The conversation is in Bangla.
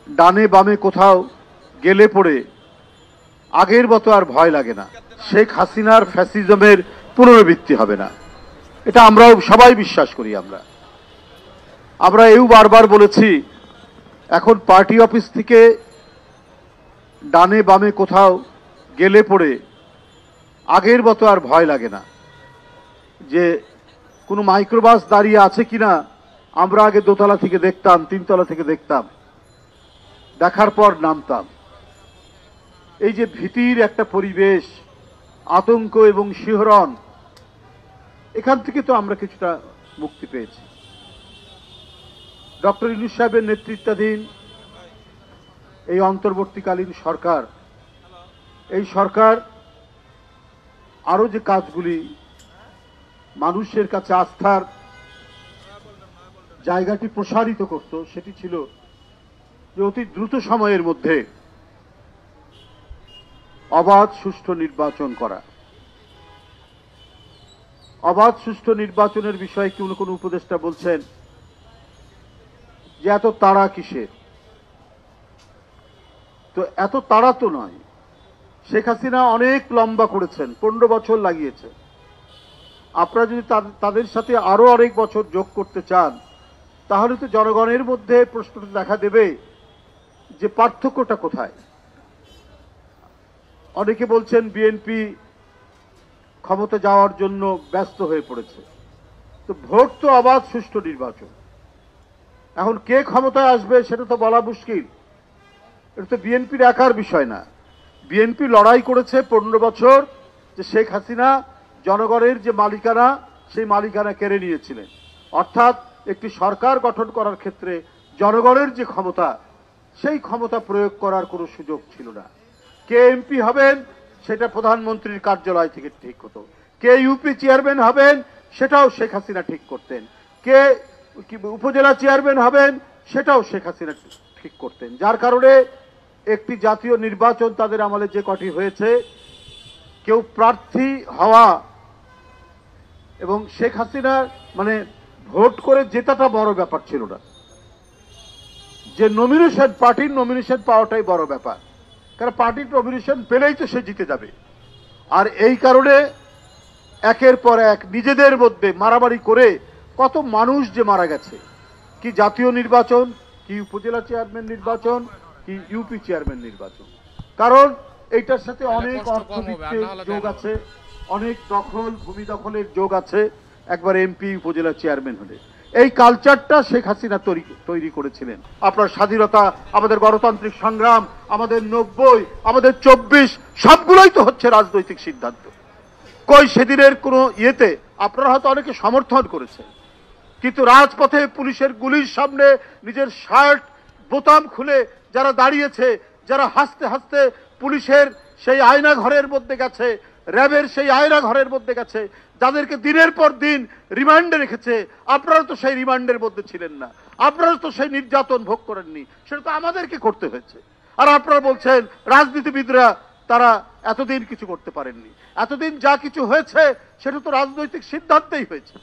ডানে বামে কোথাও গেলে পড়ে আগের মতো আর ভয় লাগে না। শেখ হাসিনার ফ্যাসিজমের পুনরাবৃত্তি হবে না, এটা আমরাও সবাই বিশ্বাস করি। আমরা এও বারবার বলেছি, এখন পার্টি অফিস থেকে ডানে বামে কোথাও গেলে পড়ে আগের মতো আর ভয় লাগে না। যে কোনো মাইক্রোবাস দাঁড়িয়ে আছে কিনা আমরা আগে দোতলা থেকে দেখতাম, তিনতলা থেকে দেখতাম, দেখার পর নামতাম। এই যে ভীতির একটা পরিবেশ, আতঙ্ক এবং শিহরণ, এখান থেকে তো আমরা কিছুটা মুক্তি পেয়েছি। ডক্টর ইউনূস সাহেবের নেতৃত্বাধীন এই অন্তর্বর্তীকালীন সরকার, এই সরকার আরো যে কাজগুলি মানুষের কাছে আস্থার জায়গাটি প্রসারিত করত, সেটি ছিল যে অতি দ্রুত সময়ের মধ্যে অবাধ সুষ্ঠু নির্বাচন করা। অবাধ সুষ্ঠু নির্বাচনের বিষয়ে কোন উপদেষ্টা বলছেন যে এত তাড়া কিসের? তো এত তাড়া তো নয়। শেখ হাসিনা অনেক লম্বা করেছেন, 15 বছর লাগিয়েছে। আপনারা যদি তাদের সাথে আরো অনেক বছর যোগ করতে চান, তাহলে তো জনগণের মধ্যে প্রশ্নটা দেখা দেবে যে পার্থক্যটা কোথায়। অনেকে বলছেন বিএনপি ক্ষমতা যাওয়ার জন্য ব্যস্ত হয়ে পড়েছে। তো ভোট তো অবাধ সুষ্ঠু নির্বাচন, এখন কে ক্ষমতায় আসবে সেটা তো বলা মুশকিল। এটা তো বিএনপির একার বিষয় না। বিএনপি লড়াই করেছে 15 বছর যে শেখ হাসিনা জনগণের যে মালিকানা, সেই মালিকানা কেড়ে নিয়েছিলেন। অর্থাৎ একটি সরকার গঠন করার ক্ষেত্রে জনগণের যে ক্ষমতা, সেই ক্ষমতা প্রয়োগ করার কোনো সুযোগ ছিল না। কে এমপি হবেন সেটা প্রধানমন্ত্রীর কার্যালয় থেকে ঠিক হতো, কে ইউপি চেয়ারম্যান হবেন সেটাও শেখ হাসিনা ঠিক করতেন, কে উপজেলা চেয়ারম্যান হবেন সেটাও শেখ হাসিনা ঠিক করতেন। যার কারণে একটি জাতীয় নির্বাচন তাদের আমলে যে কটি হয়েছে, কেউ প্রার্থী হওয়া এবং শেখ হাসিনা মানে ভোট করে জেতাটা বড় ব্যাপার ছিল না, যে নমিনেশন, পার্টির নমিনেশন পাওয়াটাই বড় ব্যাপার। কারণ পার্টির নমিনেশন পেলেই তো সে জিতে যাবে। আর এই কারণে একের পর এক নিজেদের মধ্যে মারামারি করে কত মানুষ যে মারা গেছে। কি জাতীয় নির্বাচন, কি উপজেলা চেয়ারম্যান নির্বাচন, কি ইউপি চেয়ারম্যান নির্বাচন। কারণ এইটার সাথে অনেক অর্থভিত্তিক যোগ আছে, অনেক দখল, ভূমি দখলের যোগ আছে একবার এমপি উপজেলা চেয়ারম্যান হলে। এই কালচারটা শেখ হাসিনা তৈরি করেছিলেন। আপনার স্বাধীনতা, আমাদের গণতান্ত্রিক সংগ্রাম, আমাদের 90, আমাদের 24, সবগুলোই তো হচ্ছে রাজনৈতিক সিদ্ধান্ত। কই সেদিনের কোনো ইয়েতে আপনারা হয়তো অনেকে সমর্থন করেছেন, কিন্তু রাজপথে পুলিশের গুলির সামনে নিজের শার্ট বোতাম খুলে যারা দাঁড়িয়েছে, যারা হাসতে হাসতে পুলিশের সেই আয়না ঘরের মধ্যে গেছে, র্যাবের সেই আয়না ঘরের মধ্যে গেছে, যাদেরকে দিনের পর দিন রিমান্ডে রেখেছে, আপনারা তো সেই রিমান্ডের মধ্যে ছিলেন না, আপনারা তো সেই নির্যাতন ভোগ করেননি, সেটা তো আমাদেরকে করতে হয়েছে। আর আপনারা বলছেন রাজনীতিবিদরা তারা এতদিন কিছু করতে পারেননি। এতদিন যা কিছু হয়েছে সেটা তো রাজনৈতিক সিদ্ধান্তেই হয়েছে।